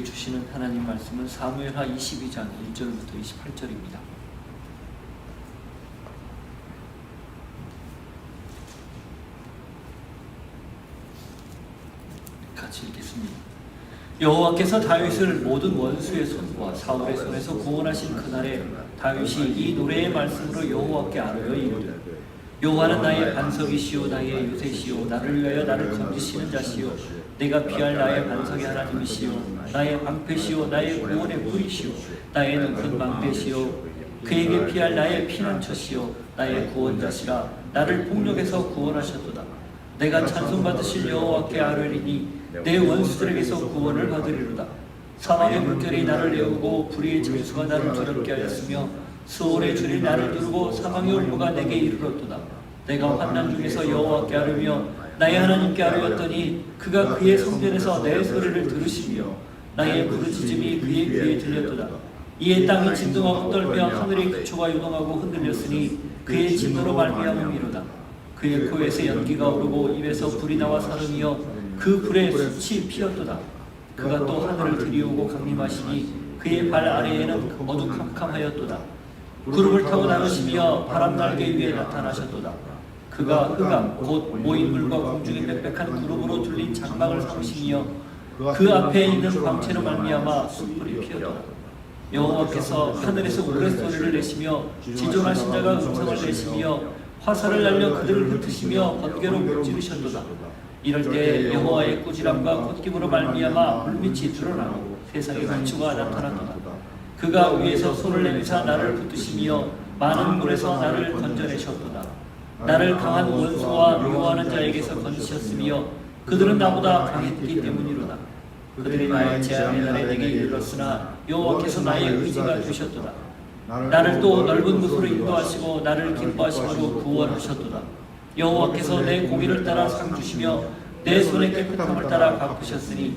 주시는 하나님 말씀은 사무엘하 22장 1절부터 28절입니다. 같이 읽겠습니다. 여호와께서 다윗을 모든 원수의 손과 사울의 손에서 구원하신 그날에 다윗이 이 노래의 말씀으로 여호와께 아뢰어 이르되 여호와는 나의 반석이시오 나의 요새시오 나를 위하여 나를 건지시는 자시오 내가 피할 나의 반석의 하나님이시오 나의 방패시오 나의 구원의 뿌리시오 나의 높은 망대시오 그에게 피할 나의 피난처시오 나의 구원자시라 나를 폭력에서 구원하셨도다 내가 찬송받으실 여호와께 아뢰리니 내 원수들에게서 구원을 받으리로다 사망의 물결이 나를 내우고 불의의 짐수가 나를 두렵게 하였으며 수월의 줄이 나를 두르고 사망의 올무가 내게 이르렀도다 내가 환난 중에서 여호와께 아뢰며 나의 하나님께 아뢰었더니 그가 그의 성전에서 내 소리를 들으시며 나의 부르짖음이 그의 귀에 들렸도다 이에 땅이 진동하고 떨며 하늘의 기초가 요동하고 흔들렸으니 그의 진노로 말미암음이로다 그의 코에서 연기가 오르고 입에서 불이 나와 사르며 그 불에 숯이 피었도다 그가 또 하늘을 들이우고 강림하시니 그의 발 아래에는 어두컴컴하였도다 구름을 타고 나르시며 바람 날개 위에 나타나셨도다 그가 흑암 곧 모인 물과 공중이 빽빽한 구름으로 둘린 장막을 삼으시며 그 앞에 있는 광채로 말미암아 숯불이 피었도다 여호와께서 하늘에서 우레소리를 내시며 지존하신 자가 음성을 내시며 화살을 날려 그들을 흩으시며 번개로 물찌르셨도다 이럴 때 여호와의 꾸지람과 콧김으로 말미암아 불빛이 드러나고 세상의 반추가 나타났도다 그가 위에서 손을 내미사 나를 붙드시며 많은 물에서 나를 건져내셨도다 나를 강한 원수와 미워하는 자에게서 건지셨으며 그들은 나보다 강했기 때문이로다 그들이 나의 재앙의 날에 내게 이르렀으나 여호와께서 나의 의지가 되셨도다 나를 또 넓은 곳으로 인도하시고 나를 기뻐하심으로 구원하셨도다 여호와께서 내 공의를 따라 상 주시며 내 손의 깨끗함을 따라 갚으셨으니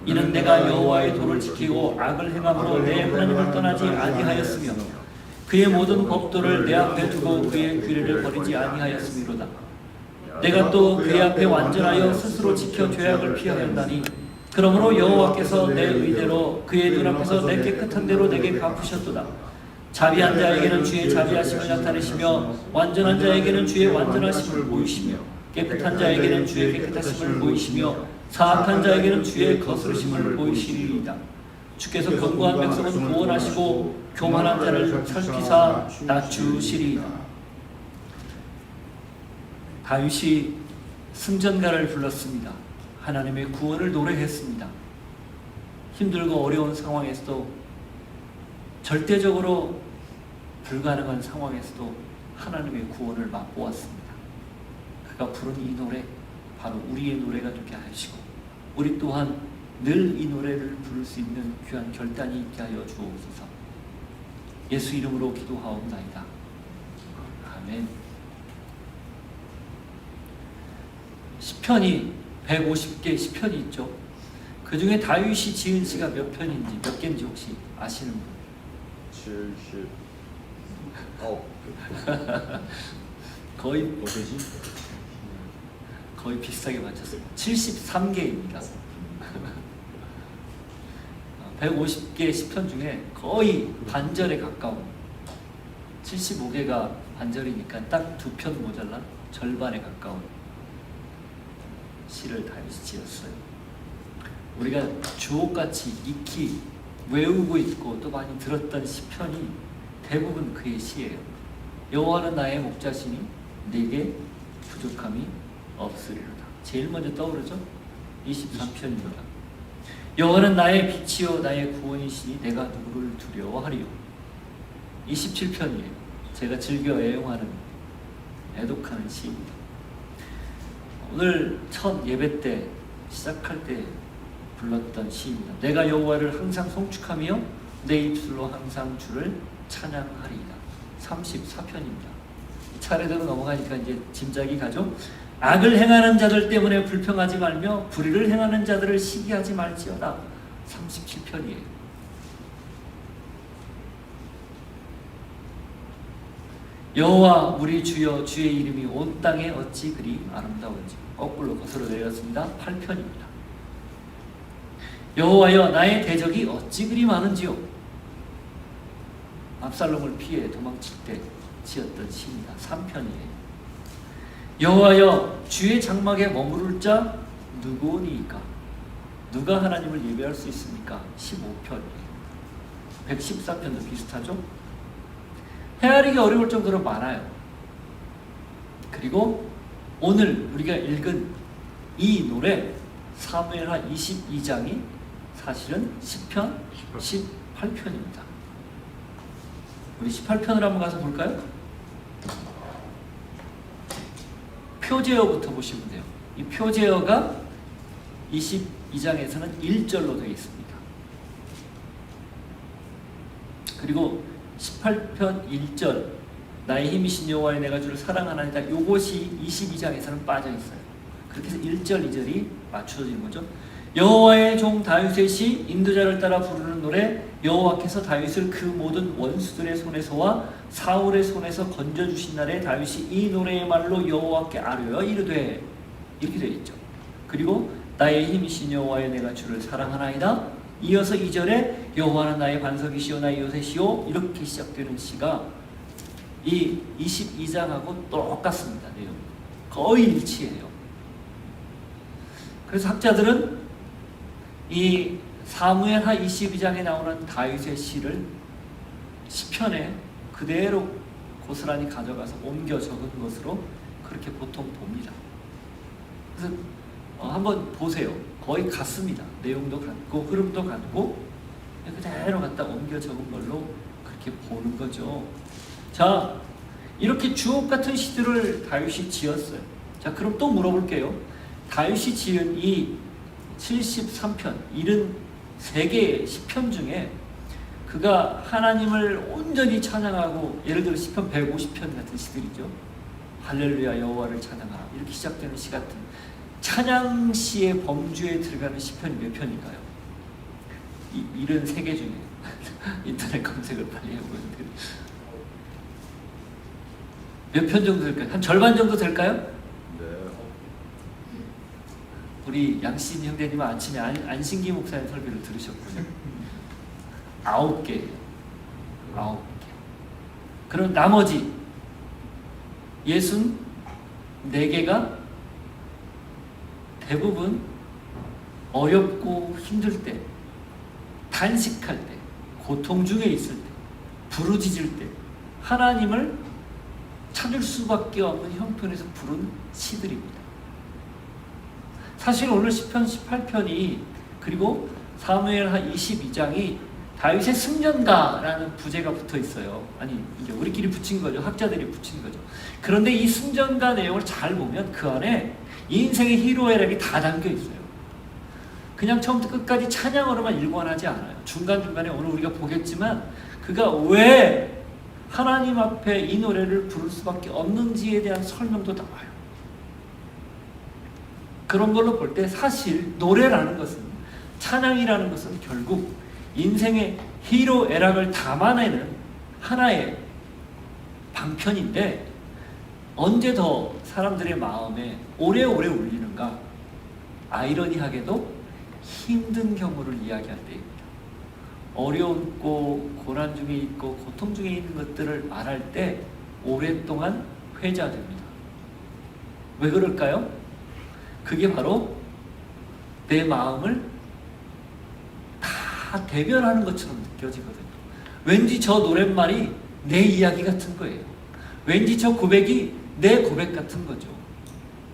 이는 내가 여호와의 도를 지키고 악을 행함으로 내 하나님을 떠나지 아니하였으며 그의 모든 법도를 내 앞에 두고 그의 규례를 버리지 아니하였음이로다 내가 또 그의 앞에 완전하여 스스로 지켜 죄악을 피하였나니 그러므로 여호와께서 내 의대로 그의 눈앞에서 내 깨끗한 대로 내게 갚으셨도다 자비한 자에게는 주의 자비하심을 나타내시며 완전한 자에게는 주의 완전하심을 보이시며 깨끗한 자에게는 주의 깨끗하심을 보이시며 사악한 자에게는 주의 거스르심을 보이시리이다 주께서 견고한 백성은 구원하시고 교만한 자를 살피사 낮추시리이다 다윗이 승전가를 불렀습니다 하나님의 구원을 노래했습니다 힘들고 어려운 상황에서도 절대적으로 불가능한 상황에서도 하나님의 구원을 맛보았습니다. 그가 부른 이 노래 바로 우리의 노래가 되게 하시고 우리 또한 늘 이 노래를 부를 수 있는 귀한 결단이 있게 하여 주옵소서. 예수 이름으로 기도하옵나이다. 아멘. 시편이 150개 시편이 있죠. 그 중에 다윗이 지은 시가 몇 편인지 몇 개인지 혹시 아시는 분? 70. 거의 비슷하게 맞췄어요. 73개입니다. 150개 시편 중에 거의 반절에 가까운 75개가 반절이니까 딱 2편 모자라 절반에 가까운 시를 다윗이 지었어요. 우리가 주옥같이 익히 외우고 있고 또 많이 들었던 시편이 대부분 그의 시예요. 여호와는 나의 목자시니 내게 부족함이 없으리로다. 제일 먼저 떠오르죠? 23편입니다. 여호와는 나의 빛이요 나의 구원이시니 내가 누구를 두려워하리요. 27편이에요. 제가 즐겨 애용하는 애독하는 시입니다. 오늘 첫 예배 때 시작할 때 불렀던 시입니다. 내가 여호와를 항상 송축하며 내 입술로 항상 주를 찬양하리이다. 34편입니다. 차례대로 넘어가니까 이제 짐작이 가죠. 악을 행하는 자들 때문에 불평하지 말며 불의를 행하는 자들을 시기하지 말지어다. 37편이에요. 여호와 우리 주여 주의 이름이 온 땅에 어찌 그리 아름다운지. 거꾸로 거슬러 내렸습니다. 8편입니다. 여호와여 나의 대적이 어찌 그리 많은지요. 압살롬을 피해 도망칠 때 지었던 시입니다. 3편이에요. 여호와여 주의 장막에 머무를 자 누구니까? 누가 하나님을 예배할 수 있습니까? 15편이에요. 114편도 비슷하죠? 헤아리기 어려울 정도로 많아요. 그리고 오늘 우리가 읽은 이 노래 사무엘하 22장이 사실은 10편, 18편입니다. 우리 18편을 한번 가서 볼까요? 표제어부터 보시면 돼요. 이 표제어가 22장에서는 1절로 되어 있습니다. 그리고 18편 1절 나의 힘이신 여호와여 내가 주를 사랑하나이다. 요것이 22장에서는 빠져 있어요. 그렇게 해서 1절 2절이 맞춰지는 거죠. 여호와의 종 다윗의 시 인도자를 따라 부르는 노래 여호와께서 다윗을 그 모든 원수들의 손에서와 사울의 손에서 건져주신 날에 다윗이 이 노래의 말로 여호와께 아뢰어 이르되 이렇게 되어 있죠. 그리고 나의 힘이신 여호와여 내가 주를 사랑하나이다. 이어서 2절에 여호와는 나의 반석이시오 나의 요새시오 이렇게 시작되는 시가 이 22장하고 똑같습니다. 내용 거의 일치해요. 그래서 학자들은 이 사무엘하 22장에 나오는 다윗의 시를 시편에 그대로 고스란히 가져가서 옮겨 적은 것으로 그렇게 보통 봅니다. 그래서 한번 보세요. 거의 같습니다. 내용도 같고 흐름도 같고 그대로 갖다 옮겨 적은 걸로 그렇게 보는 거죠. 자, 이렇게 주옥 같은 시들을 다윗이 지었어요. 자, 그럼 또 물어볼게요. 다윗이 지은 이 73편, 73개의 시편 중에 그가 하나님을 온전히 찬양하고, 예를 들어 시편 150편 같은 시들이죠. 할렐루야 여호와를 찬양하라 이렇게 시작되는 시 같은 찬양시의 범주에 들어가는 시편이 몇 편일까요? 73개 중에 인터넷 검색을 빨리 해보는데 몇 편 정도 될까요? 한 절반 정도 될까요? 네. 우리 양신 형제님은 아침에 안신기 목사님 설교를 들으셨군요. 9개예요. 9개. 그럼 나머지 64개가 대부분 어렵고 힘들 때, 단식할 때, 고통 중에 있을 때, 부르짖을 때 하나님을 찾을 수밖에 없는 형편에서 부른 시들입니다. 사실 오늘 시편 18편이 그리고 사무엘하 22장이 다윗의 승전가라는 부제가 붙어 있어요. 아니 이제 우리끼리 붙인 거죠. 학자들이 붙인 거죠. 그런데 이 승전가 내용을 잘 보면 그 안에 인생의 희로애락이 다 담겨 있어요. 그냥 처음부터 끝까지 찬양으로만 일관하지 않아요. 중간중간에 오늘 우리가 보겠지만 그가 왜 하나님 앞에 이 노래를 부를 수밖에 없는지에 대한 설명도 나와요. 그런 걸로 볼 때 사실 노래라는 것은, 찬양이라는 것은 결국 인생의 희로애락을 담아내는 하나의 방편인데 언제 더 사람들의 마음에 오래오래 울리는가? 아이러니하게도 힘든 경우를 이야기할 때입니다. 어려웠고 고난 중에 있고 고통 중에 있는 것들을 말할 때 오랫동안 회자됩니다. 왜 그럴까요? 그게 바로 내 마음을 다 대변하는 것처럼 느껴지거든요. 왠지 저 노랫말이 내 이야기 같은 거예요. 왠지 저 고백이 내 고백 같은 거죠.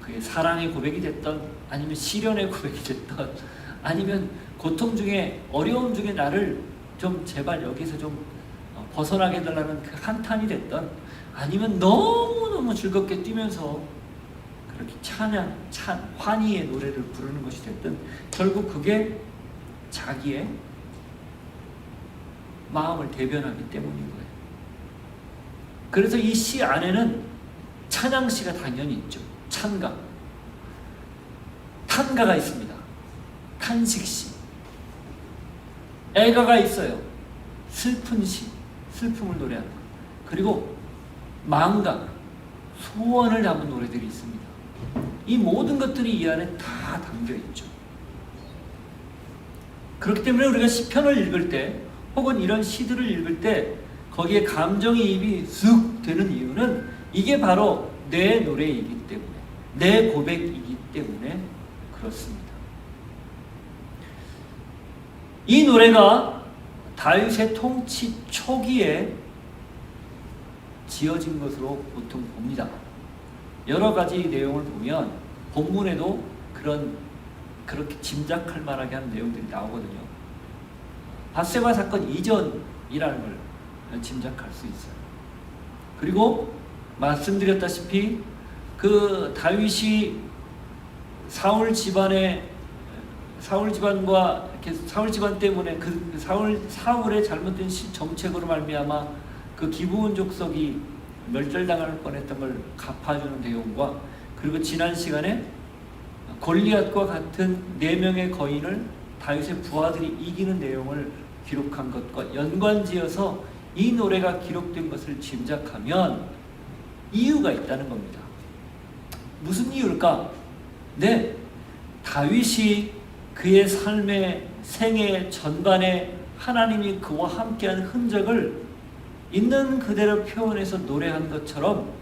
그게 사랑의 고백이 됐던, 아니면 시련의 고백이 됐던, 아니면 고통 중에, 어려움 중에 나를 좀 제발 여기서 좀 벗어나게 해달라는 그 한탄이 됐던, 아니면 너무너무 즐겁게 뛰면서 그렇게 환희의 노래를 부르는 것이 됐든 결국 그게 자기의 마음을 대변하기 때문인 거예요. 그래서 이 시 안에는 찬양시가 당연히 있죠. 찬가, 탄가가 있습니다. 탄식시, 애가가 있어요. 슬픈 시, 슬픔을 노래하는 것. 그리고 망가, 소원을 담은 노래들이 있습니다. 이 모든 것들이 이 안에 다 담겨 있죠. 그렇기 때문에 우리가 시편을 읽을 때 혹은 이런 시들을 읽을 때 거기에 감정이입이 쑥 되는 이유는 이게 바로 내 노래이기 때문에, 내 고백이기 때문에 그렇습니다. 이 노래가 다윗의 통치 초기에 지어진 것으로 보통 봅니다. 여러 가지 내용을 보면 본문에도 그렇게 짐작할 만하게 한 내용들이 나오거든요. 밧세바 사건 이전이라는 걸 짐작할 수 있어요. 그리고 말씀드렸다시피 그 다윗이 사울 집안과 이렇게 사울 집안 때문에 그 사울의 잘못된 정책으로 말미암아 그 기브온 족속이 멸절당할 뻔했던 걸 갚아주는 내용과 그리고 지난 시간에 골리앗과 같은 4명의 거인을 다윗의 부하들이 이기는 내용을 기록한 것과 연관지어서 이 노래가 기록된 것을 짐작하면 이유가 있다는 겁니다. 무슨 이유일까? 네, 다윗이 그의 삶의 생애 전반에 하나님이 그와 함께한 흔적을 있는 그대로 표현해서 노래한 것처럼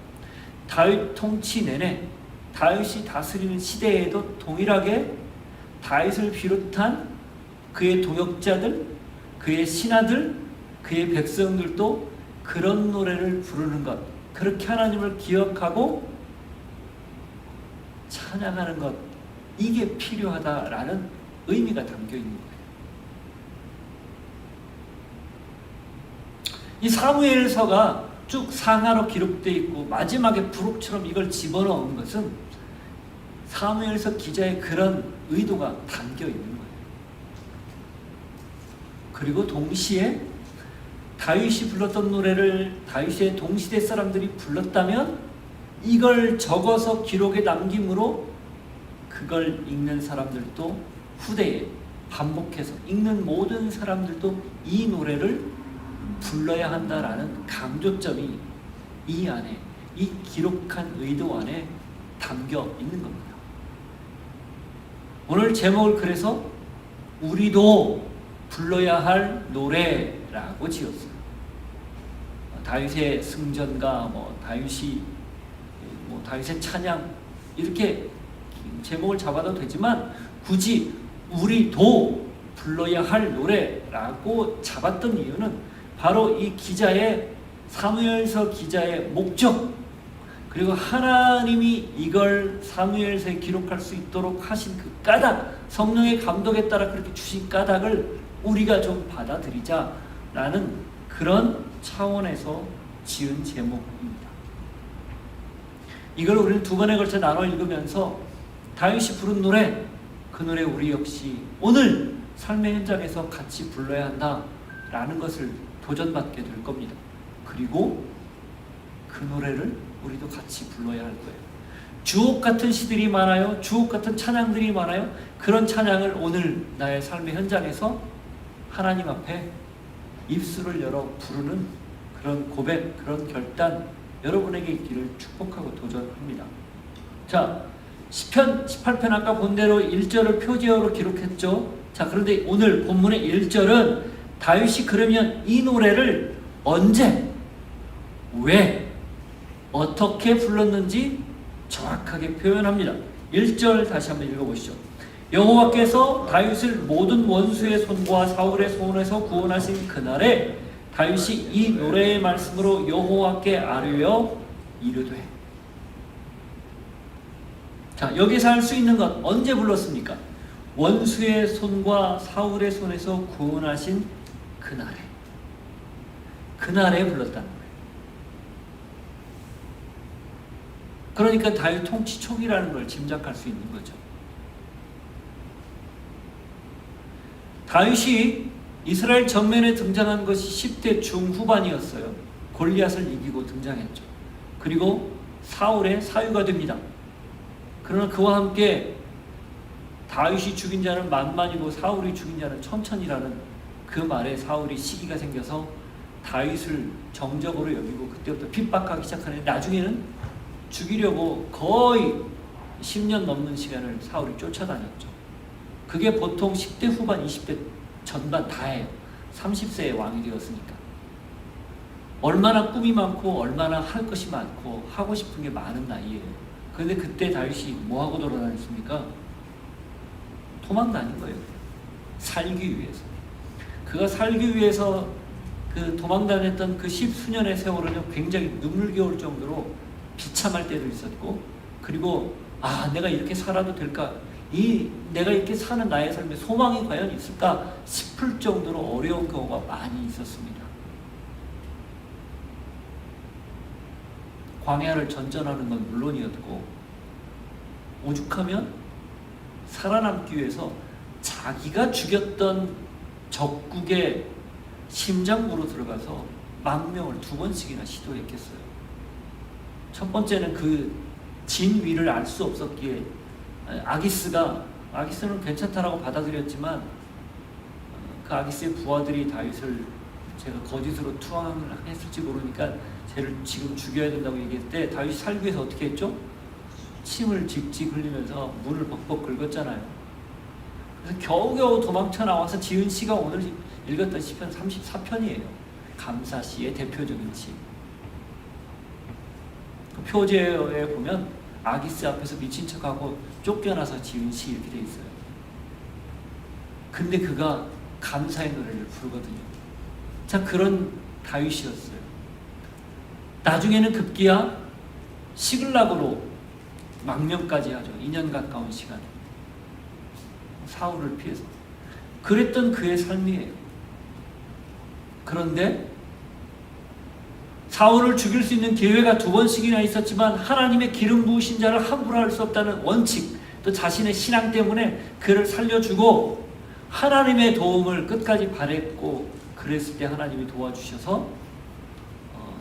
다윗 통치 내내 다윗이 다스리는 시대에도 동일하게 다윗을 비롯한 그의 동역자들, 그의 신하들, 그의 백성들도 그런 노래를 부르는 것, 그렇게 하나님을 기억하고 찬양하는 것, 이게 필요하다라는 의미가 담겨 있는 거예요. 이 사무엘서가 쭉 상하로 기록되어 있고 마지막에 부록처럼 이걸 집어넣은 것은 사무엘서 기자의 그런 의도가 담겨 있는 거예요. 그리고 동시에 다윗이 불렀던 노래를 다윗의 동시대 사람들이 불렀다면 이걸 적어서 기록에 남김으로 그걸 읽는 사람들도 후대에 반복해서 읽는 모든 사람들도 이 노래를 불러야 한다라는 강조점이 이 안에, 이 기록한 의도 안에 담겨 있는 겁니다. 오늘 제목을 그래서 우리도 불러야 할 노래라고 지었어요. 다윗의 승전가, 다윗의 찬양 이렇게 제목을 잡아도 되지만 굳이 우리도 불러야 할 노래라고 잡았던 이유는 바로 이 기자의 사무엘서 기자의 목적, 그리고 하나님이 이걸 사무엘서에 기록할 수 있도록 하신 그 까닭, 성령의 감독에 따라 그렇게 주신 까닭을 우리가 좀 받아들이자라는 그런 차원에서 지은 제목입니다. 이걸 우리는 2번에 걸쳐 나눠 읽으면서 다윗이 부른 노래, 그 노래 우리 역시 오늘 삶의 현장에서 같이 불러야 한다라는 것을 도전받게 될 겁니다. 그리고 그 노래를 우리도 같이 불러야 할 거예요. 주옥 같은 시들이 많아요. 주옥 같은 찬양들이 많아요. 그런 찬양을 오늘 나의 삶의 현장에서 하나님 앞에 입술을 열어 부르는 그런 고백, 그런 결단 여러분에게 있기를 축복하고 도전합니다. 자, 시편 18편 아까 본 대로 1절을 표제어로 기록했죠. 자, 그런데 오늘 본문의 1절은 다윗이 그러면 이 노래를 언제, 왜, 어떻게 불렀는지 정확하게 표현합니다. 1절 다시 한번 읽어보시죠. 여호와께서 다윗을 모든 원수의 손과 사울의 손에서 구원하신 그날에 다윗이 이 노래의 말씀으로 여호와께 아뢰어 이르되. 자, 여기서 할 수 있는 것 언제 불렀습니까? 원수의 손과 사울의 손에서 구원하신 그날에 불렀다는 거예요. 그러니까 다윗 통치 초기라는 걸 짐작할 수 있는 거죠. 다윗이 이스라엘 전면에 등장한 것이 10대 중후반이었어요. 골리앗을 이기고 등장했죠. 그리고 사울의 사유가 됩니다. 그러나 그와 함께 다윗이 죽인 자는 만만이고 사울이 죽인 자는 천천이라는 그 말에 사울이 시기가 생겨서 다윗을 정적으로 여기고 그때부터 핍박하기 시작하는데 나중에는 죽이려고 거의 10년 넘는 시간을 사울이 쫓아다녔죠. 그게 보통 10대 후반, 20대 전반 다 해요. 30세에 왕이 되었으니까. 얼마나 꿈이 많고 얼마나 할 것이 많고 하고 싶은 게 많은 나이예요. 그런데 그때 다윗이 뭐하고 돌아다녔습니까? 도망 다닌 거예요. 살기 위해서. 그가 살기 위해서 그 도망 다녔던 그 10수년의 세월은 굉장히 눈물겨울 정도로 비참할 때도 있었고, 그리고 내가 이렇게 살아도 될까? 내가 이렇게 사는 나의 삶에 소망이 과연 있을까 싶을 정도로 어려운 경우가 많이 있었습니다. 광야를 전전하는 건 물론이었고, 오죽하면 살아남기 위해서 자기가 죽였던 적국의 심장부로 들어가서 망명을 2번씩이나 시도했겠어요. 첫 번째는 그 진위를 알 수 없었기에 아기스는 괜찮다라고 받아들였지만, 그 아기스의 부하들이 다윗을 제가 거짓으로 투항을 했을지 모르니까 쟤를 지금 죽여야 된다고 얘기했을 때 다윗이 살기 위해서 어떻게 했죠? 침을 직직 흘리면서 문을 벅벅 긁었잖아요. 그래서 겨우겨우 도망쳐 나와서 지은 시가 오늘 읽었던 시편 34편이에요. 감사시의 대표적인 시. 그 표제에 보면 아기스 앞에서 미친 척하고 쫓겨나서 지은 시 이렇게 돼 있어요. 근데 그가 감사의 노래를 부르거든요. 자, 그런 다윗이었어요. 나중에는 급기야 시글락으로 망명까지 하죠. 2년 가까운 시간. 사울을 피해서. 그랬던 그의 삶이에요. 그런데 사울을 죽일 수 있는 기회가 2번씩이나 있었지만 하나님의 기름 부으신 자를 함부로 할 수 없다는 원칙, 또 자신의 신앙 때문에 그를 살려주고 하나님의 도움을 끝까지 바랬고, 그랬을 때 하나님이 도와주셔서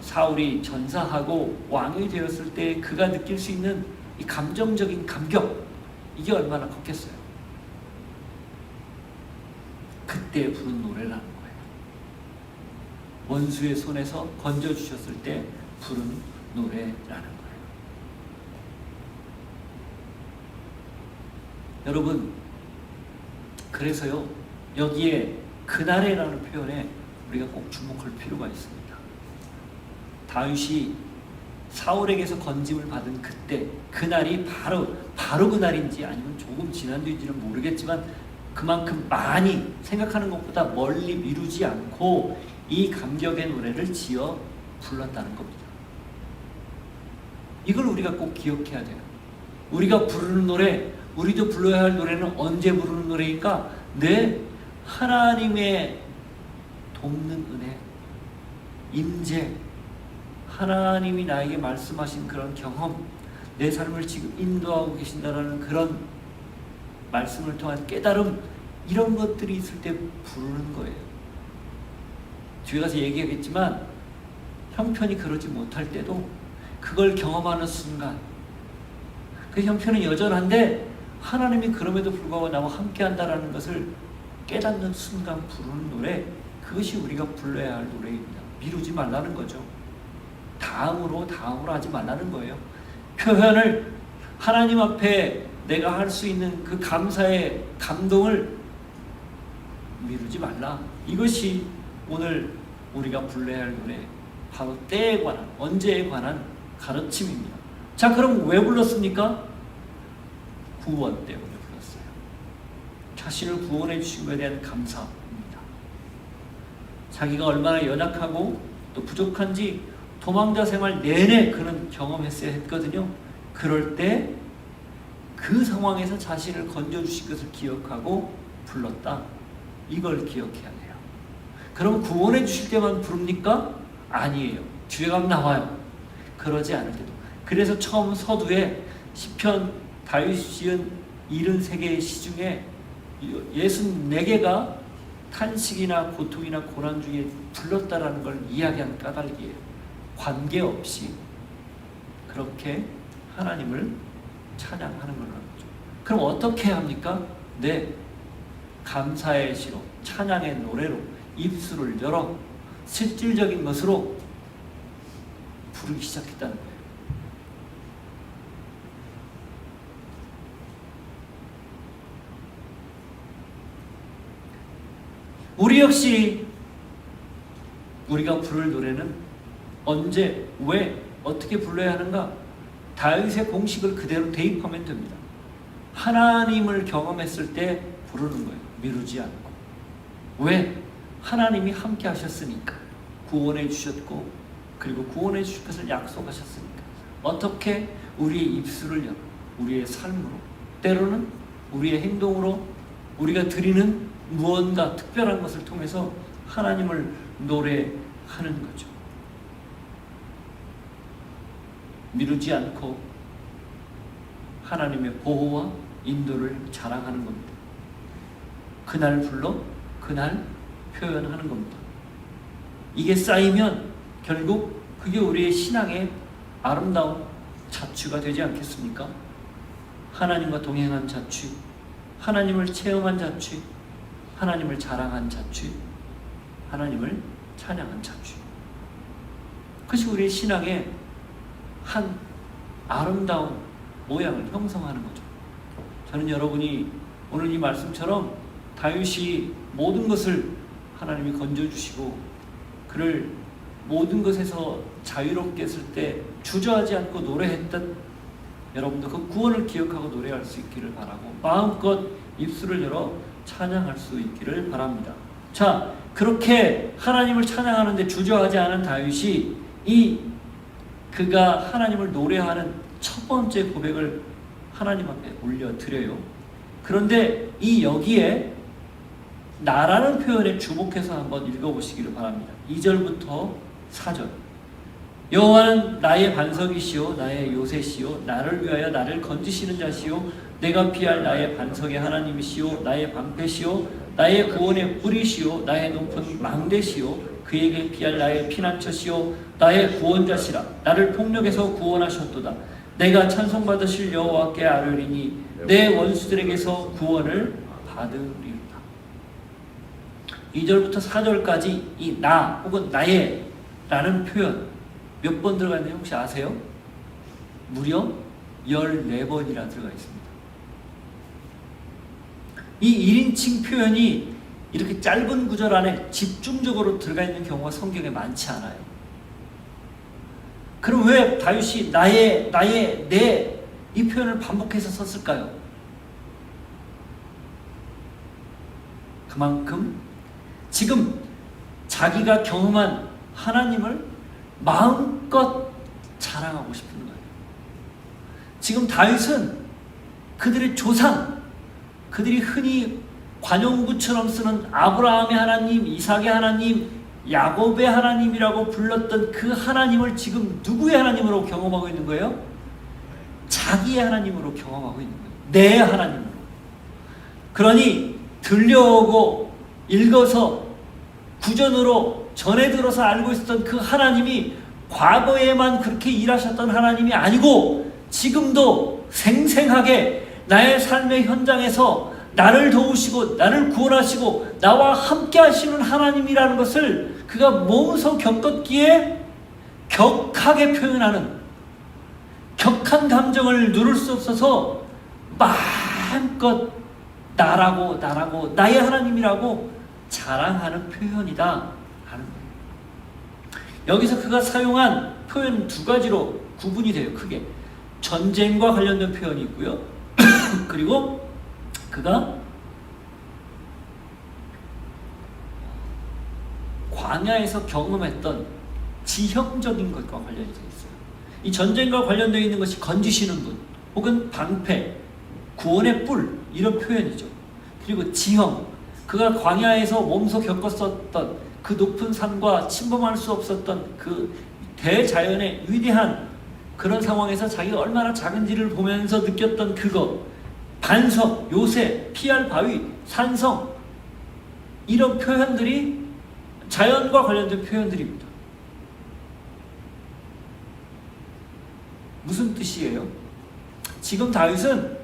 사울이 전사하고 왕이 되었을 때 그가 느낄 수 있는 이 감정적인 감격, 이게 얼마나 컸겠어요. 그때 부른 노래라는 거예요. 원수의 손에서 건져주셨을 때 부른 노래라는 거예요. 여러분, 그래서요, 여기에 그날에라는 표현에 우리가 꼭 주목할 필요가 있습니다. 다윗이 사울에게서 건짐을 받은 그때, 그날이 바로 그날인지 아니면 조금 지난 뒤인지는 모르겠지만 그만큼 많이 생각하는 것보다 멀리 미루지 않고 이 감격의 노래를 지어 불렀다는 겁니다. 이걸 우리가 꼭 기억해야 돼요. 우리가 부르는 노래, 우리도 불러야 할 노래는 언제 부르는 노래일까? 하나님의 돕는 은혜, 임재, 하나님이 나에게 말씀하신 그런 경험, 내 삶을 지금 인도하고 계신다는 그런 말씀을 통한 깨달음, 이런 것들이 있을 때 부르는 거예요. 뒤에 가서 얘기하겠지만 형편이 그러지 못할 때도 그걸 경험하는 순간, 그 형편은 여전한데 하나님이 그럼에도 불구하고 나와 함께 한다는 것을 깨닫는 순간 부르는 노래, 그것이 우리가 불러야 할 노래입니다. 미루지 말라는 거죠. 다음으로 하지 말라는 거예요. 표현을 하나님 앞에 내가 할 수 있는 그 감사의 감동을 미루지 말라. 이것이 오늘 우리가 불러야 할 노래, 바로 때에 관한, 언제에 관한 가르침입니다. 자, 그럼 왜 불렀습니까? 구원 때문에 불렀어요. 자신을 구원해 주신 것에 대한 감사입니다. 자기가 얼마나 연약하고 또 부족한지 도망자 생활 내내 그는 경험했어야 했거든요. 그럴 때 그 상황에서 자신을 건져주신 것을 기억하고 불렀다. 이걸 기억해야 돼요. 그럼 구원해 주실 때만 부릅니까? 아니에요. 뒤에 가면 나와요. 그러지 않을 때도. 그래서 처음 서두에 시편 다윗이 지은 73개의 시 중에 64개가 탄식이나 고통이나 고난 중에 불렀다라는 걸 이야기한 까닭이에요. 관계없이 그렇게 하나님을 찬양하는 걸로 하죠. 그럼 어떻게 합니까? 감사의 시로, 찬양의 노래로 입술을 열어 실질적인 것으로 부르기 시작했다는 거예요. 우리 역시 우리가 부를 노래는 언제, 왜, 어떻게 불러야 하는가? 다윗의 공식을 그대로 대입하면 됩니다. 하나님을 경험했을 때 부르는 거예요. 미루지 않고. 왜? 하나님이 함께 하셨으니까. 구원해 주셨고, 그리고 구원해 주실 것을 약속하셨으니까. 어떻게? 우리의 입술을 열어, 우리의 삶으로, 때로는 우리의 행동으로, 우리가 드리는 무언가 특별한 것을 통해서 하나님을 노래하는 거죠. 미루지 않고 하나님의 보호와 인도를 자랑하는 겁니다. 그날 불러 그날 표현하는 겁니다. 이게 쌓이면 결국 그게 우리의 신앙의 아름다운 자취가 되지 않겠습니까? 하나님과 동행한 자취, 하나님을 체험한 자취, 하나님을 자랑한 자취, 하나님을 찬양한 자취. 그것이 우리의 신앙의 한 아름다운 모양을 형성하는 거죠. 저는 여러분이 오늘 이 말씀처럼 다윗이 모든 것을 하나님이 건져주시고 그를 모든 것에서 자유롭게 했을 때 주저하지 않고 노래했던 여러분도 그 구원을 기억하고 노래할 수 있기를 바라고 마음껏 입술을 열어 찬양할 수 있기를 바랍니다. 자, 그렇게 하나님을 찬양하는데 주저하지 않은 다윗이 그가 하나님을 노래하는 첫 번째 고백을 하나님 앞에 올려드려요. 그런데 여기에 나라는 표현에 주목해서 한번 읽어보시기를 바랍니다. 2절부터 4절. 여호와는 나의 반석이시요 나의 요새시요 나를 위하여 나를 건지시는 자시요 내가 피할 나의 반석의 하나님이시요 나의 방패시요 나의 구원의 뿌리시요 나의 높은 망대시요 그에게 피할 나의 피난처시요 나의 구원자시라. 나를 폭력에서 구원하셨도다. 내가 찬송받으실 여호와께 아뢰리니 내 원수들에게서 구원을 받으리로다. 2절부터 4절까지 이 나 혹은 나의 라는 표현 몇 번 들어가 있는지 혹시 아세요? 무려 14번이나 들어가 있습니다. 이 1인칭 표현이 이렇게 짧은 구절 안에 집중적으로 들어가 있는 경우가 성경에 많지 않아요. 그럼 왜 다윗이 나의, 내 이 표현을 반복해서 썼을까요? 그만큼 지금 자기가 경험한 하나님을 마음껏 자랑하고 싶은 거예요. 지금 다윗은 그들의 조상, 그들이 흔히 관용구처럼 쓰는 아브라함의 하나님, 이삭의 하나님, 야곱의 하나님이라고 불렀던 그 하나님을 지금 누구의 하나님으로 경험하고 있는 거예요? 자기의 하나님으로 경험하고 있는 거예요. 내 하나님으로. 그러니 들려오고 읽어서 구전으로 전해 들어서 알고 있었던 그 하나님이 과거에만 그렇게 일하셨던 하나님이 아니고 지금도 생생하게 나의 삶의 현장에서 나를 도우시고 나를 구원하시고 나와 함께 하시는 하나님이라는 것을 그가 몸소 겪었기에 격하게 표현하는, 격한 감정을 누를 수 없어서 마음껏 나라고 나의 하나님이라고 자랑하는 표현이다 하는 거예요. 여기서 그가 사용한 표현 두 가지로 구분이 돼요. 크게 전쟁과 관련된 표현이 있고요. 그리고 그가 광야에서 경험했던 지형적인 것과 관련이 되어 있어요. 이 전쟁과 관련되어 있는 것이 건지시는 분 혹은 방패, 구원의 뿔 이런 표현이죠. 그리고 지형, 그가 광야에서 몸소 겪었었던 그 높은 산과 침범할 수 없었던 그 대자연의 위대한 그런 상황에서 자기가 얼마나 작은지를 보면서 느꼈던 그거, 반석, 요새, 피할 바위, 산성 이런 표현들이 자연과 관련된 표현들입니다. 무슨 뜻이에요? 지금 다윗은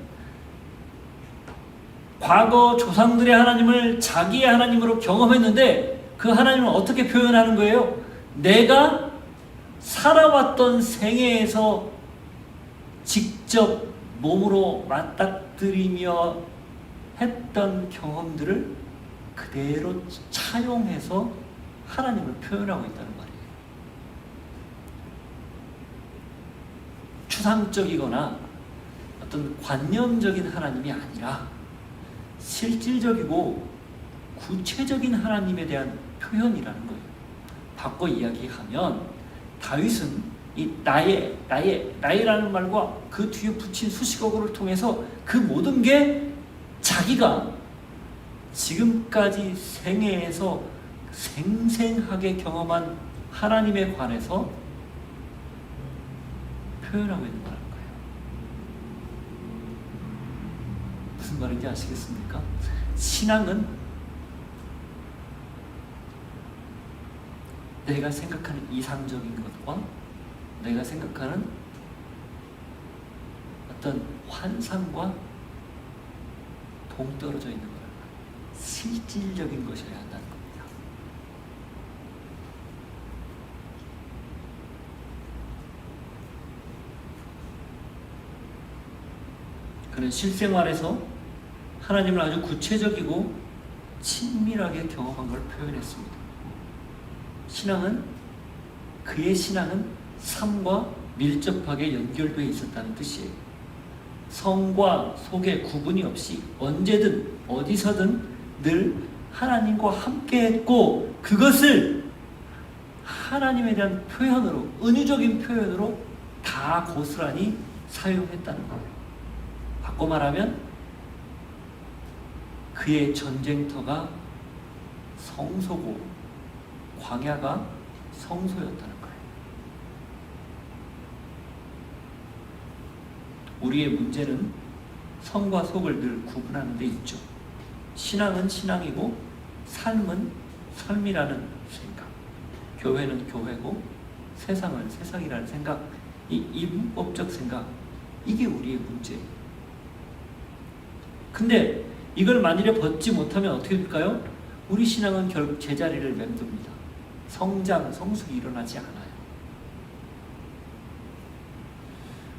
과거 조상들의 하나님을 자기의 하나님으로 경험했는데 그 하나님을 어떻게 표현하는 거예요? 내가 살아왔던 생애에서 직접 몸으로 맞닥뜨리며 했던 경험들을 그대로 차용해서 하나님을 표현하고 있다는 말이에요. 추상적이거나 어떤 관념적인 하나님이 아니라 실질적이고 구체적인 하나님에 대한 표현이라는 거예요. 바꿔 이야기하면 다윗은 이 나의라는 말과 그 뒤에 붙인 수식어구를 통해서 그 모든 게 자기가 지금까지 생애에서 생생하게 경험한 하나님에 관해서 표현하고 있는 거라는 거예요. 무슨 말인지 아시겠습니까? 신앙은 내가 생각하는 이상적인 것과 내가 생각하는 어떤 환상과 동떨어져 있는 거예요. 실질적인 것이어야 한다는 겁니다. 그는 실생활에서 하나님을 아주 구체적이고 친밀하게 경험한 걸 표현했습니다. 그의 신앙은 삶과 밀접하게 연결되어 있었다는 뜻이에요. 성과 속에 구분이 없이 언제든 어디서든 늘 하나님과 함께했고 그것을 하나님에 대한 표현으로, 은유적인 표현으로 다 고스란히 사용했다는 거예요. 바꿔 말하면 그의 전쟁터가 성소고 광야가 성소였다는 거예요. 우리의 문제는 성과 속을 늘 구분하는 데 있죠. 신앙은 신앙이고 삶은 삶이라는 생각, 교회는 교회고 세상은 세상이라는 생각, 이 이분법적 생각, 이게 우리의 문제예요. 근데 이걸 만일에 벗지 못하면 어떻게 될까요? 우리 신앙은 결국 제자리를 맴돕니다. 성장, 성숙이 일어나지 않아요.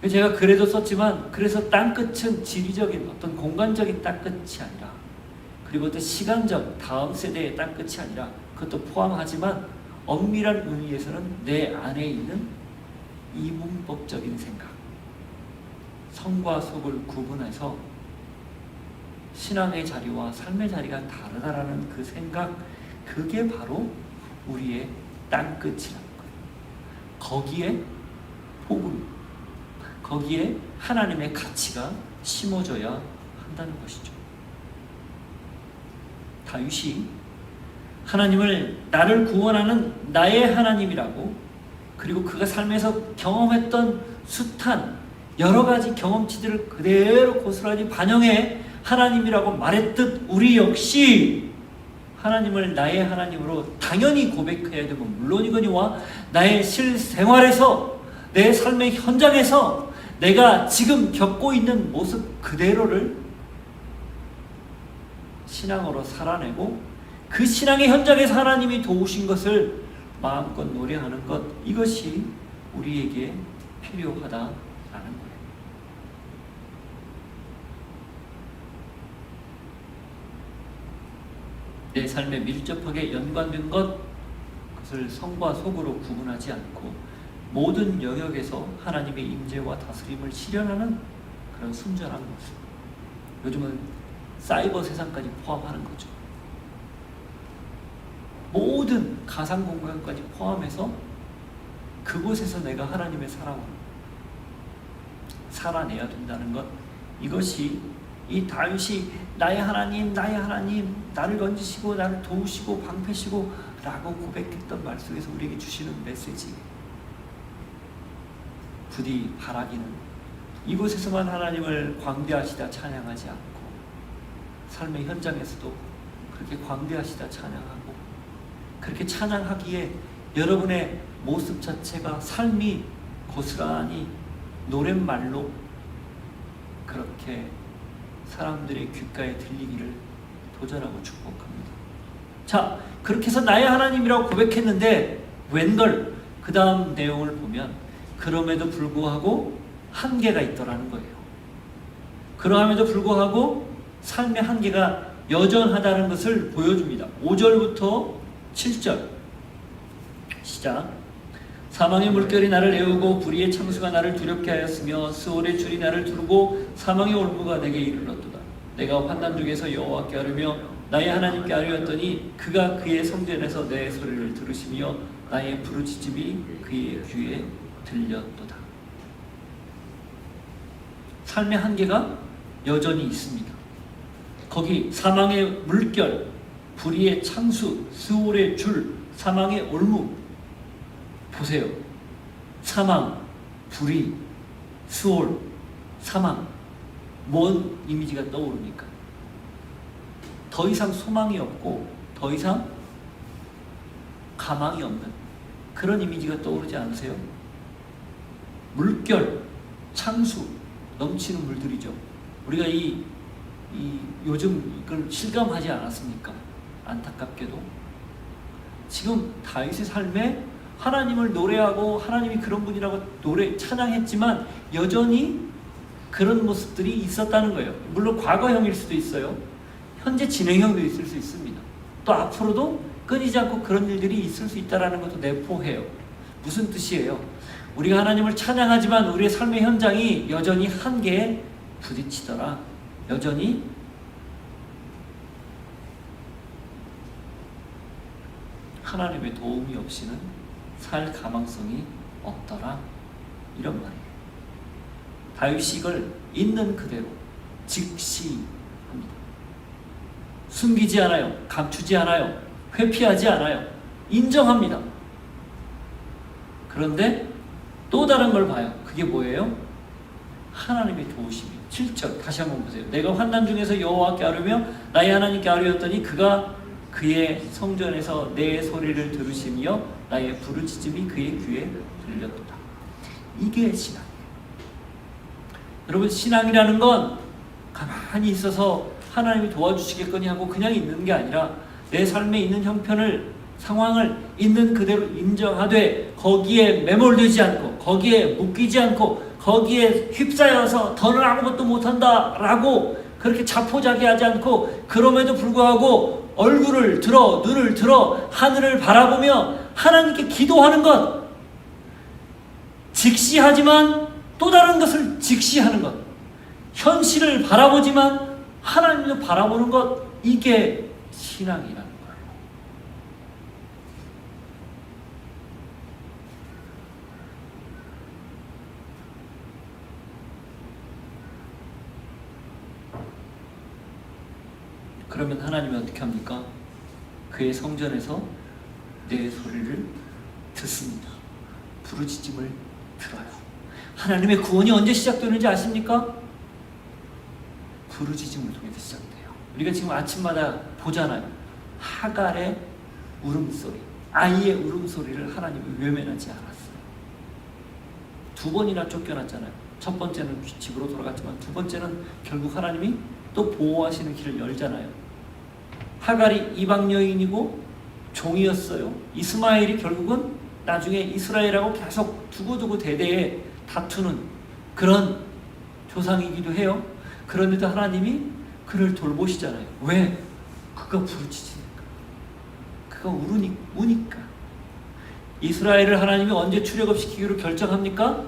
제가 글에도 썼지만 그래서 땅끝은 지리적인 어떤 공간적인 땅끝이 아니라 그리고 또 시간적 다음 세대의 땅끝이 아니라 그것도 포함하지만 엄밀한 의미에서는 내 안에 있는 이분법적인 생각, 성과 속을 구분해서 신앙의 자리와 삶의 자리가 다르다라는 그 생각, 그게 바로 우리의 땅끝이라는 거예요. 거기에 복음, 거기에 하나님의 가치가 심어져야 한다는 것이죠. 다윗이 하나님을 나를 구원하는 나의 하나님이라고, 그리고 그가 삶에서 경험했던 숱한 여러 가지 경험치들을 그대로 고스란히 반영해 하나님이라고 말했듯 우리 역시 하나님을 나의 하나님으로 당연히 고백해야 되고 물론이거니와 나의 실생활에서 내 삶의 현장에서 내가 지금 겪고 있는 모습 그대로를 신앙으로 살아내고 그 신앙의 현장에서 하나님이 도우신 것을 마음껏 노래하는 것, 이것이 우리에게 필요하다라는 거예요. 내 삶에 밀접하게 연관된 것, 그것을 성과 속으로 구분하지 않고 모든 영역에서 하나님의 임재와 다스림을 실현하는 그런 순전한 모습. 요즘은 사이버 세상까지 포함하는 거죠. 모든 가상 공간까지 포함해서 그곳에서 내가 하나님의 사랑을 살아내야 된다는 것, 이것이 이 다윗이 나의 하나님, 나의 하나님, 나를 건지시고 나를 도우시고 방패시고 라고 고백했던 말 속에서 우리에게 주시는 메시지. 부디 바라기는 이곳에서만 하나님을 광대하시다 찬양하지 않고 삶의 현장에서도 그렇게 광대하시다 찬양하고, 그렇게 찬양하기에 여러분의 모습 자체가, 삶이 고스란히 노랫말로 그렇게 사람들의 귓가에 들리기를 도전하고 축복합니다. 자, 그렇게 해서 나의 하나님이라고 고백했는데 웬걸 그 다음 내용을 보면 그럼에도 불구하고 한계가 있더라는 거예요. 그러함에도 불구하고 삶의 한계가 여전하다는 것을 보여줍니다. 5절부터 7절 시작. 사망의 물결이 나를 애우고 불의의 창수가 나를 두렵게 하였으며 스올의 줄이 나를 두르고 사망의 올무가 내게 이르렀도다. 내가 환난 중에서 여호와께 아뢰며 나의 하나님께 아뢰었더니 그가 그의 성전에서 내 소리를 들으시며 나의 부르짖음이 그의 귀에 들렸도다. 삶의 한계가 여전히 있습니다. 거기 사망의 물결, 불의의 창수, 스올의 줄, 사망의 올무. 보세요. 사망, 불의, 스올, 사망. 뭔 이미지가 떠오릅니까? 더 이상 소망이 없고 더 이상 가망이 없는 그런 이미지가 떠오르지 않으세요? 물결, 창수, 넘치는 물들이죠. 우리가 요즘 이걸 실감하지 않았습니까? 안타깝게도 지금 다윗의 삶에 하나님을 노래하고 하나님이 그런 분이라고 찬양했지만 여전히 그런 모습들이 있었다는 거예요. 물론 과거형일 수도 있어요. 현재 진행형도 있을 수 있습니다. 또 앞으로도 끊이지 않고 그런 일들이 있을 수 있다는 것도 내포해요. 무슨 뜻이에요? 우리가 하나님을 찬양하지만 우리의 삶의 현장이 여전히 한계에 부딪히더라. 여전히 하나님의 도움이 없이는 살 가망성이 없더라. 이런 말이에요. 다윗이 이걸 있는 그대로 직시합니다. 숨기지 않아요. 감추지 않아요. 회피하지 않아요. 인정합니다. 그런데 또 다른 걸 봐요. 그게 뭐예요? 하나님의 도우심이에요. 7절 다시 한번 보세요. 내가 환난 중에서 여호와께 아뢰며 나의 하나님께 아뢰었더니 그가 그의 성전에서 내 소리를 들으시며 나의 부르짖음이 그의 귀에 들렸도다. 이게 신앙이에요. 여러분, 신앙이라는 건 가만히 있어서 하나님이 도와주시겠거니 하고 그냥 있는 게 아니라 내 삶에 있는 형편을, 상황을 있는 그대로 인정하되 거기에 매몰되지 않고 거기에 묶이지 않고 거기에 휩싸여서 더는 아무것도 못한다 라고 그렇게 자포자기하지 않고, 그럼에도 불구하고 얼굴을 들어 눈을 들어 하늘을 바라보며 하나님께 기도하는 것, 직시하지만 또 다른 것을 직시하는 것, 현실을 바라보지만 하나님도 바라보는 것, 이게 신앙이라는 거예요. 그러면 하나님이 어떻게 합니까? 그의 성전에서 내 소리를 듣습니다. 부르짖음을 들어요. 하나님의 구원이 언제 시작되는지 아십니까? 부르짖음을 통해서 시작돼요. 우리가 지금 아침마다 보잖아요. 하갈의 울음소리, 아이의 울음소리를 하나님이 외면하지 않았어요. 2번이나 쫓겨났잖아요. 첫 번째는 집으로 돌아갔지만 두 번째는 결국 하나님이 또 보호하시는 길을 열잖아요. 하갈이 이방 여인이고 종이었어요. 이스마엘이 결국은 나중에 이스라엘하고 계속 두고두고 대대에 다투는 그런 조상이기도 해요. 그런데도 하나님이 그를 돌보시잖아요. 왜? 그가 부르짖으니까, 그가 우니까. 이스라엘을 하나님이 언제 출애굽시키기로 결정합니까?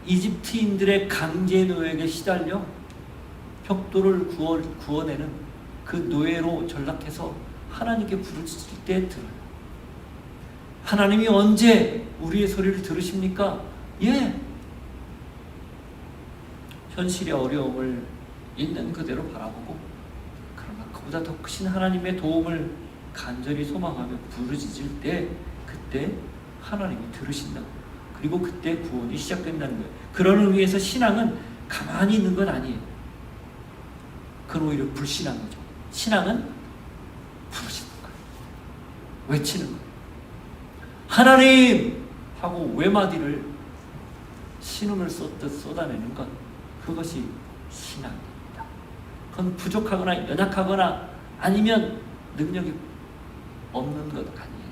이집트인들의 강제 노예에게 시달려 벽돌을 구워내는 그 노예로 전락해서 하나님께 부르짖을 때 들어요. 하나님이 언제 우리의 소리를 들으십니까? 예. 현실의 어려움을 있는 그대로 바라보고, 그러나 그보다 더 크신 하나님의 도움을 간절히 소망하며 부르짖을 때, 그때 하나님이 들으신다고. 그리고 그때 구원이 시작된다는 거예요. 그런 의미에서 신앙은 가만히 있는 건 아니에요. 그건 오히려 불신한 거죠. 신앙은 부르짖는 거예요. 외치는 거예요. 하나님! 하고 외마디를 신음을 쏟듯 쏟아내는 것, 그것이 신앙입니다. 그건 부족하거나 연약하거나 아니면 능력이 없는 것 아니에요.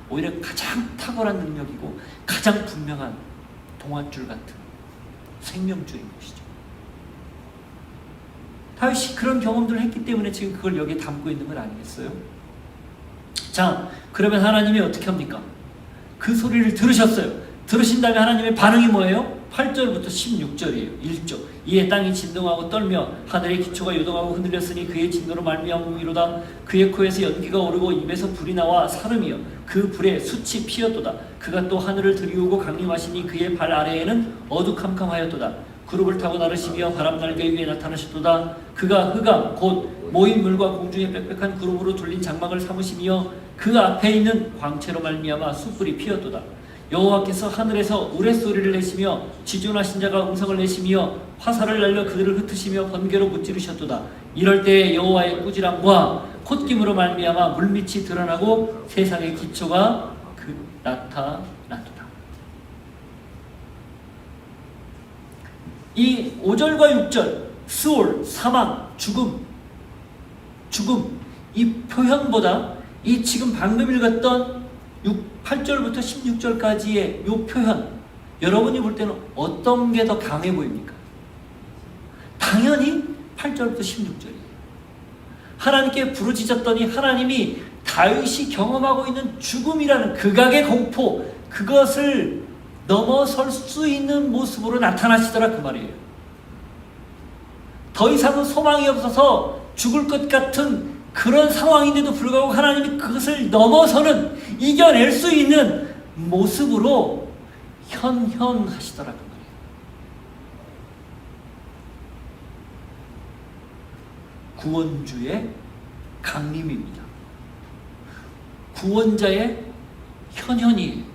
오히려 가장 탁월한 능력이고 가장 분명한 동아줄 같은 생명줄인 것이죠. 다윗이 그런 경험들을 했기 때문에 지금 그걸 여기에 담고 있는 건 아니겠어요? 자, 그러면 하나님이 어떻게 합니까? 그 소리를 들으셨어요. 들으신 다음에 하나님의 반응이 뭐예요? 8절부터 16절이에요. 1조. 이에 땅이 진동하고 떨며 하늘의 기초가 요동하고 흔들렸으니 그의 진노로 말미암음이로다. 그의 코에서 연기가 오르고 입에서 불이 나와 사름이여 그 불에 숯이 피었도다. 그가 또 하늘을 들이우고 강림하시니 그의 발 아래에는 어두캄캄하였도다. 구름을 타고 나르시며 바람 날개 위에 나타나셨도다. 그가 흑암 곧 모인 물과 공중의 빽빽한 구름으로 둘린 장막을 삼으시며 그 앞에 있는 광채로 말미암아 숯불이 피었도다. 여호와께서 하늘에서 우레소리를 내시며 지존하신 자가 음성을 내시며 화살을 날려 그들을 흩으시며 번개로 무찌르셨도다. 이럴 때에 여호와의 꾸지람과 콧김으로 말미암아 물밑이 드러나고 세상의 기초가 나타났도다. 이 5절과 6절 스올, 사망, 죽음 이 표현보다 이 지금 방금 읽었던 8절부터 16절까지의 이 표현, 여러분이 볼 때는 어떤 게 더 강해 보입니까? 당연히 8절부터 16절이에요. 하나님께 부르짖었더니 하나님이 다윗이 경험하고 있는 죽음이라는 극악의 공포, 그것을 넘어설 수 있는 모습으로 나타나시더라 그 말이에요. 더 이상은 소망이 없어서 죽을 것 같은 그런 상황인데도 불구하고 하나님이 그것을 넘어서는, 이겨낼 수 있는 모습으로 현현하시더라 그 말이에요. 구원주의 강림입니다. 구원자의 현현이에요.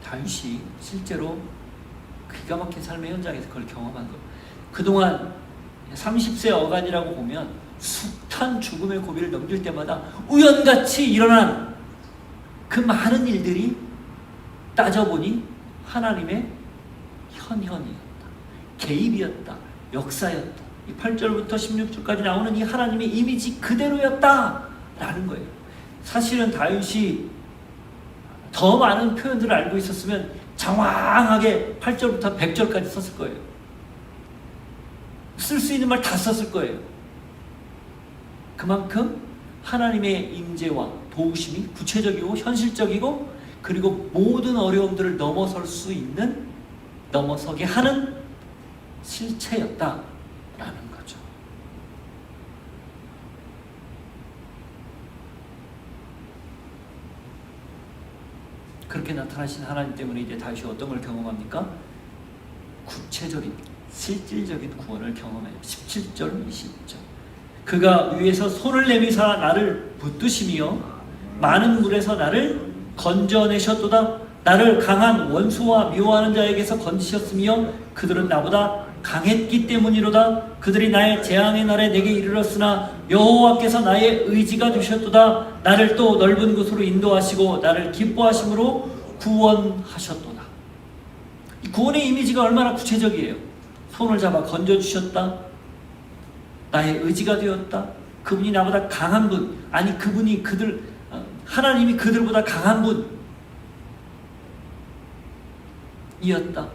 다윗이 실제로 기가 막힌 삶의 현장에서 그걸 경험한 거예요. 그동안 30세 어간이라고 보면 숱한 죽음의 고비를 넘길 때마다 우연같이 일어난 그 많은 일들이 따져보니 하나님의 현현이었다. 개입이었다. 역사였다. 이 8절부터 16절까지 나오는 이 하나님의 이미지 그대로였다 라는 거예요. 사실은 다윗이 더 많은 표현들을 알고 있었으면 장황하게 8절부터 100절까지 썼을 거예요. 쓸 수 있는 말 다 썼을 거예요. 그만큼 하나님의 임재와 도우심이 구체적이고 현실적이고, 그리고 모든 어려움들을 넘어설 수 있는, 넘어서게 하는 실체였다라는 거죠. 그렇게 나타나신 하나님 때문에 이제 다윗이 어떤 걸 경험합니까? 구체적인, 실질적인 구원을 경험해요. 17절, 20절. 그가 위에서 손을 내미사 나를 붙드시며 많은 물에서 나를 건져내셨도다. 나를 강한 원수와 미워하는 자에게서 건지셨으며 그들은 나보다 강했기 때문이로다. 그들이 나의 재앙의 날에 내게 이르렀으나 여호와께서 나의 의지가 되셨도다. 나를 또 넓은 곳으로 인도하시고 나를 기뻐하심으로 구원하셨도다. 이 구원의 이미지가 얼마나 구체적이에요. 손을 잡아 건져주셨다. 나의 의지가 되었다. 그분이 나보다 강한 분, 아니 그분이 하나님이 그들보다 강한 분이었다.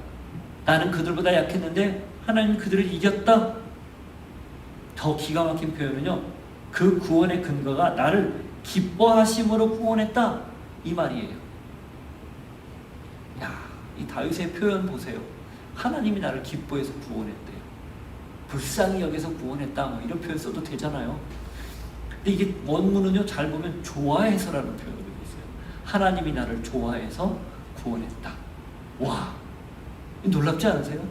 나는 그들보다 약했는데 하나님이 그들을 이겼다. 더 기가 막힌 표현은요, 그 구원의 근거가 나를 기뻐하심으로 구원했다 이 말이에요. 야, 이 다윗의 표현 보세요. 하나님이 나를 기뻐해서 구원했대요. 불쌍히 여겨서 구원했다, 뭐 이런 표현 써도 되잖아요. 근데 이게 원문은요, 잘 보면 좋아해서라는 표현으로 되어 있어요. 하나님이 나를 좋아해서 구원했다. 와, 놀랍지 않으세요?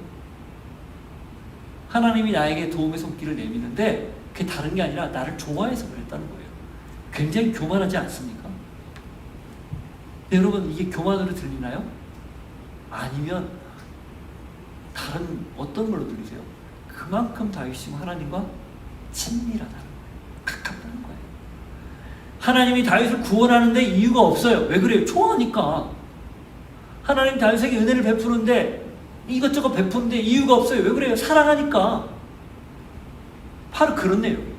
하나님이 나에게 도움의 손길을 내미는데 그게 다른 게 아니라 나를 좋아해서 그랬다는 거예요. 굉장히 교만하지 않습니까? 근데 여러분, 이게 교만으로 들리나요? 아니면 다른 어떤 걸로 들리세요? 그만큼 다윗이 하나님과 친밀하다는 거예요. 가깝다는 거예요. 하나님이 다윗을 구원하는데 이유가 없어요. 왜 그래요? 좋아하니까. 하나님 다윗에게 은혜를 베푸는데, 이것저것 베푸는데 이유가 없어요. 왜 그래요? 사랑하니까. 바로 그런 내용.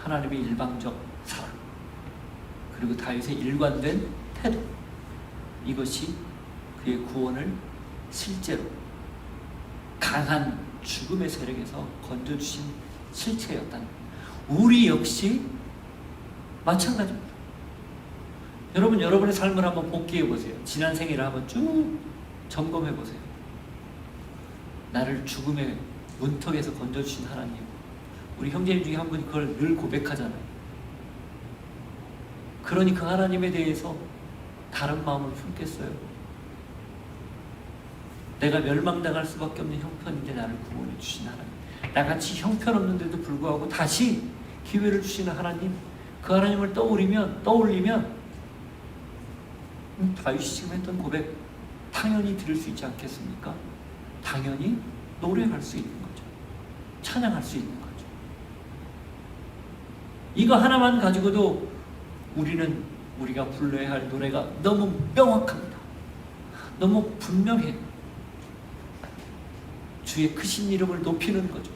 하나님의 일방적 사랑, 그리고 다윗의 일관된 태도, 이것이 그의 구원을 실제로 강한 죽음의 세력에서 건져주신 실체였다는 거예요. 우리 역시 마찬가지입니다. 여러분, 여러분의 삶을 한번 복귀해 보세요. 지난 생애를 한번 쭉 점검해 보세요. 나를 죽음의 문턱에서 건져주신 하나님, 우리 형제님 중에 한 분이 그걸 늘 고백하잖아요. 그러니 그 하나님에 대해서 다른 마음을 품겠어요? 내가 멸망당할 수밖에 없는 형편인데 나를 구원해 주신 하나님, 나같이 형편없는데도 불구하고 다시 기회를 주시는 하나님, 그 하나님을 떠올리면 다윗이 지금 했던 고백 당연히 드릴 수 있지 않겠습니까? 당연히 노래할 수 있는 거죠. 찬양할 수 있는 거죠. 이거 하나만 가지고도 우리가 불러야 할 노래가 너무 명확합니다. 너무 분명해요. 주의 크신 이름을 높이는 거죠.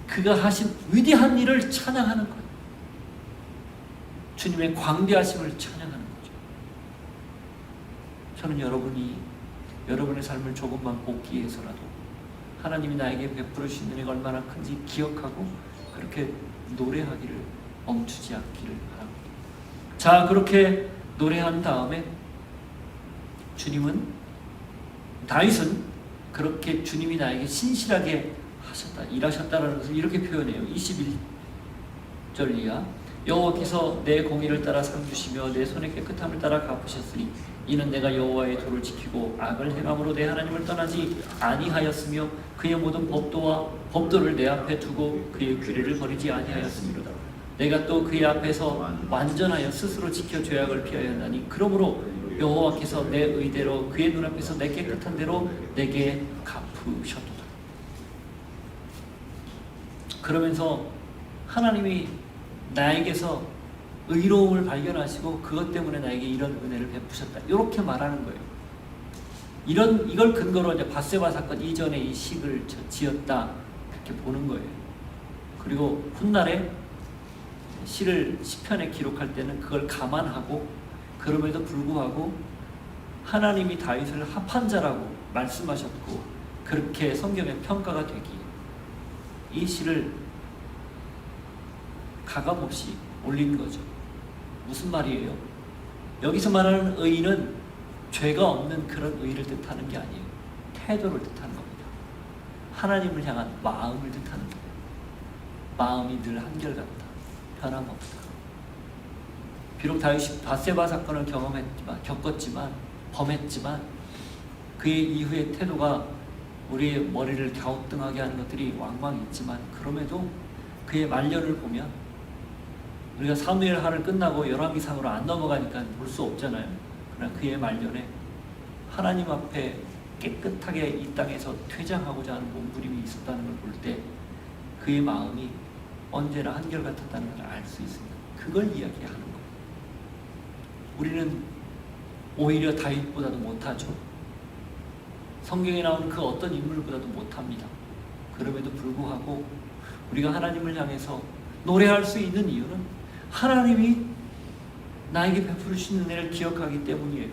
그가 하신 위대한 일을 찬양하는 거예요. 주님의 광대하심을 찬양하는 거죠. 저는 여러분의 삶을 조금만 복귀해서라도 하나님이 나에게 베풀어 주신 은혜가 얼마나 큰지 기억하고 그렇게 노래하기를 멈추지 않기를 바랍니다. 자, 그렇게 노래한 다음에 다윗은 그렇게 주님이 나에게 신실하게 일하셨다라는 것을 이렇게 표현해요. 21절 이하, 여호와께서 내 공의를 따라 상 주시며 내 손의 깨끗함을 따라 갚으셨으니 이는 내가 여호와의 도를 지키고 악을 행함으로 내 하나님을 떠나지 아니하였으며 그의 모든 법도를 내 앞에 두고 그의 규례를 버리지 아니하였으므로다. 내가 또 그의 앞에서 완전하여 스스로 지켜 죄악을 피하였나니 그러므로 여호와께서 내 의대로 그의 눈앞에서 내 깨끗한 대로 내게 갚으셨도다. 그러면서 하나님이 나에게서 의로움을 발견하시고 그것 때문에 나에게 이런 은혜를 베푸셨다, 이렇게 말하는 거예요. 이걸 근거로 이제 밧세바 사건 이전에 이 시를 지었다, 이렇게 보는 거예요. 그리고 훗날에 시편에 기록할 때는 그걸 감안하고, 그럼에도 불구하고 하나님이 다윗을 합한 자라고 말씀하셨고 그렇게 성경에 평가가 되기에 이 시를 가감없이 올린 거죠. 무슨 말이에요? 여기서 말하는 의는 죄가 없는 그런 의를 뜻하는 게 아니에요. 태도를 뜻하는 겁니다. 하나님을 향한 마음을 뜻하는 거예요. 마음이 늘 한결같다, 변함없다. 비록 다윗이 밧세바 사건을 겪었지만, 범했지만 그의 이후의 태도가 우리의 머리를 갸우뚱하게 하는 것들이 왕왕 있지만, 그럼에도 그의 말년을 보면 우리가 사무엘하를 끝나고 열왕기상으로 안 넘어가니까 볼 수 없잖아요. 그러나 그의 말년에 하나님 앞에 깨끗하게 이 땅에서 퇴장하고자 하는 몸부림이 있었다는 걸 볼 때 그의 마음이 언제나 한결같았다는 걸 알 수 있습니다. 그걸 이야기하는 거예요. 우리는 오히려 다윗보다도 못하죠. 성경에 나오는 그 어떤 인물보다도 못합니다. 그럼에도 불구하고 우리가 하나님을 향해서 노래할 수 있는 이유는 하나님이 나에게 베푸신 은혜를 기억하기 때문이에요.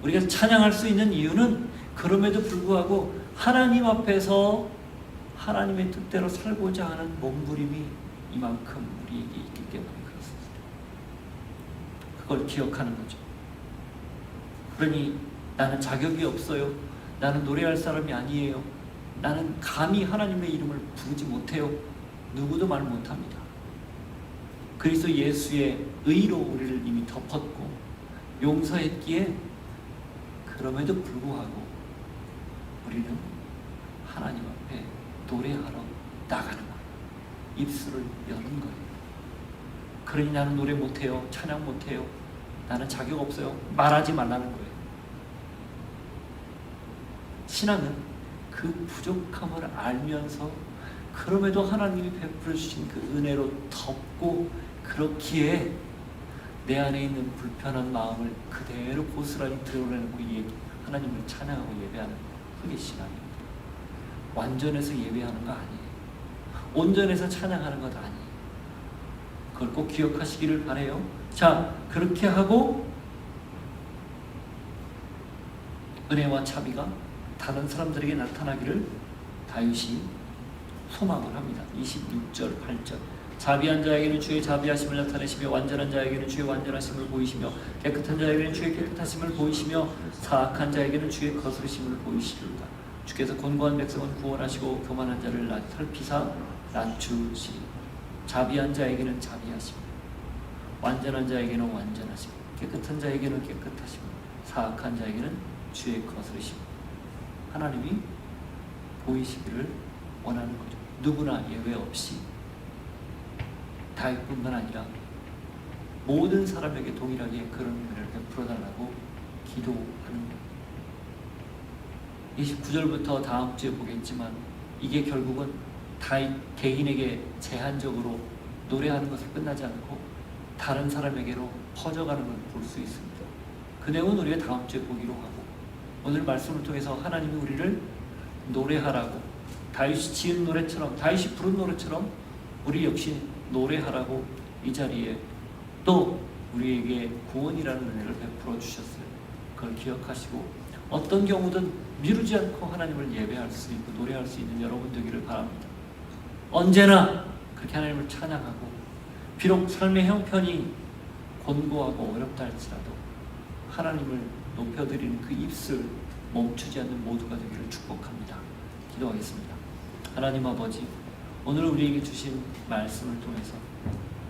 우리가 찬양할 수 있는 이유는 그럼에도 불구하고 하나님 앞에서 하나님의 뜻대로 살고자 하는 몸부림이 이만큼 우리에게 있기 때문에 그렇습니다. 그걸 기억하는 거죠. 그러니 나는 자격이 없어요. 나는 노래할 사람이 아니에요. 나는 감히 하나님의 이름을 부르지 못해요. 누구도 말 못합니다. 그리스도 예수의 의로 우리를 이미 덮었고 용서했기에 그럼에도 불구하고 우리는 하나님 앞에 노래하러 나가는 거예요. 입술을 여는 거예요. 그러니 나는 노래 못해요. 찬양 못해요. 나는 자격 없어요. 말하지 말라는 거예요. 신앙은 그 부족함을 알면서 그럼에도 하나님이 베풀어 주신 그 은혜로 덮고, 그렇기에 내 안에 있는 불편한 마음을 그대로 고스란히 드러내놓고 하나님을 찬양하고 예배하는 그게 신앙입니다. 완전해서 예배하는 거 아니에요. 온전해서 찬양하는 것 아니에요. 그걸 꼭 기억하시기를 바라요. 자, 그렇게 하고 은혜와 자비가 다른 사람들에게 나타나기를 다윗이 소망을 합니다. 26절 8절 자비한 자에게는 주의 자비하심을 나타내시며 완전한 자에게는 주의 완전하심을 보이시며 깨끗한 자에게는 주의 깨끗하심을 보이시며 사악한 자에게는 주의 거스르심을 보이시리로다. 주께서 곤고한 백성은 구원하시고 교만한 자를 살피사 낮추시리. 자비한 자에게는 자비하시며 완전한 자에게는 완전하시며 깨끗한 자에게는 깨끗하시며 사악한 자에게는 주의 거스르시며 하나님이 보이시기를 원하는 거죠. 누구나 예외 없이 다윗뿐만 아니라 모든 사람에게 동일하게 그런 은혜를 베풀어달라고 기도하는 거예요. 29절부터 다음 주에 보겠지만 이게 결국은 다윗 개인에게 제한적으로 노래하는 것을 끝나지 않고 다른 사람에게로 퍼져가는 걸 볼 수 있습니다. 그 내용은 우리가 다음 주에 보기로 하고 오늘 말씀을 통해서 하나님이 우리를 노래하라고 다윗이 지은 노래처럼 다윗이 부른 노래처럼 우리 역시 노래하라고 이 자리에 또 우리에게 구원이라는 은혜를 베풀어 주셨어요. 그걸 기억하시고 어떤 경우든 미루지 않고 하나님을 예배할 수 있고 노래할 수 있는 여러분 되기를 바랍니다. 언제나 그렇게 하나님을 찬양하고 비록 삶의 형편이 곤고하고 어렵다 할지라도 하나님을 높여드리는 그 입술 멈추지 않는 모두가 되기를 축복합니다. 기도하겠습니다. 하나님 아버지, 오늘 우리에게 주신 말씀을 통해서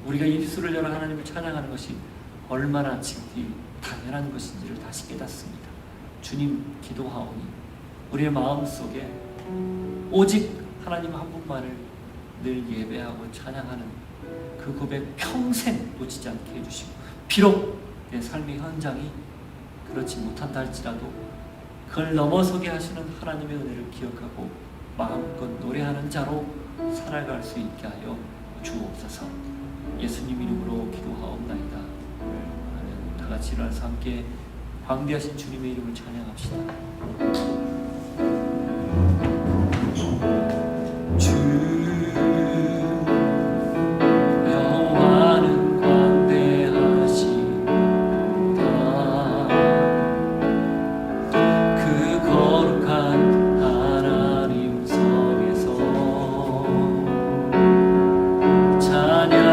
우리가 입술을 열어 하나님을 찬양하는 것이 얼마나 지극히 당연한 것인지를 다시 깨닫습니다. 주님, 기도하오니 우리의 마음속에 오직 하나님 한 분만을 늘 예배하고 찬양하는 그 고백 평생 놓치지 않게 해주시고 비록 내 삶의 현장이 그렇지 못한다 할지라도 그걸 넘어서게 하시는 하나님의 은혜를 기억하고 마음껏 노래하는 자로 살아갈 수 있게 하여 주옵소서. 예수님 이름으로 기도하옵나이다. 아멘. 다 같이 일어나서 함께 광대하신 주님의 이름을 찬양합시다. 여호와는 광대하시다. 그 거룩한 하나님 성에서 찬양할지어다.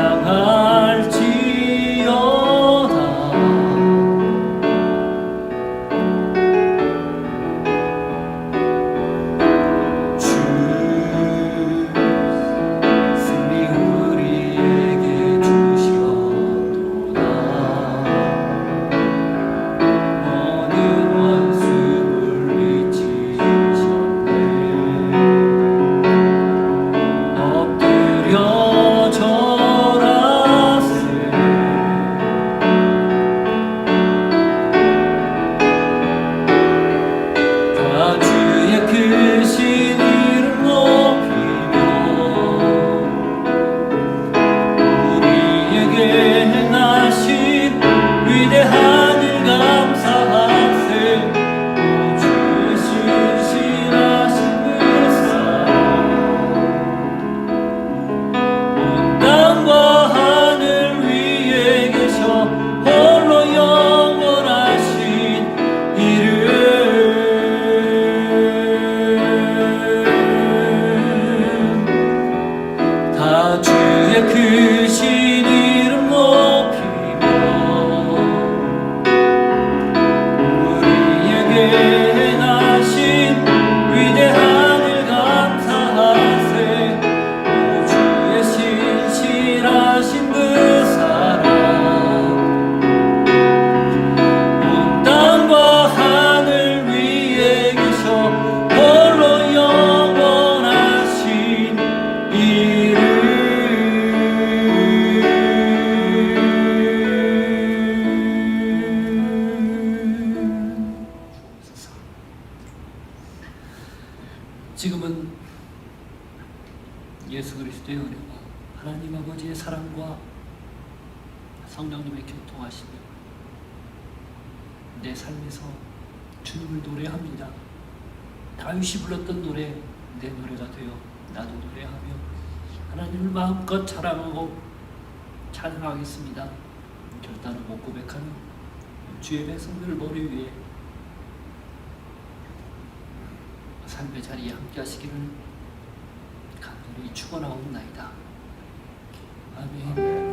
지금은 예수 그리스도의 은혜와 하나님 아버지의 사랑과 성령님의 교통하심이 내 삶에서 주님을 노래합니다. 다윗이 불렀던 노래 내 노래가 되어 나도 노래하며 하나님을 마음껏 자랑하고 찬양하겠습니다. 결단을 못 고백하는 주의 백성들을 머리 위에 삶의 자리에 함께 하시기를 간절히 축원하옵나이다. 아멘.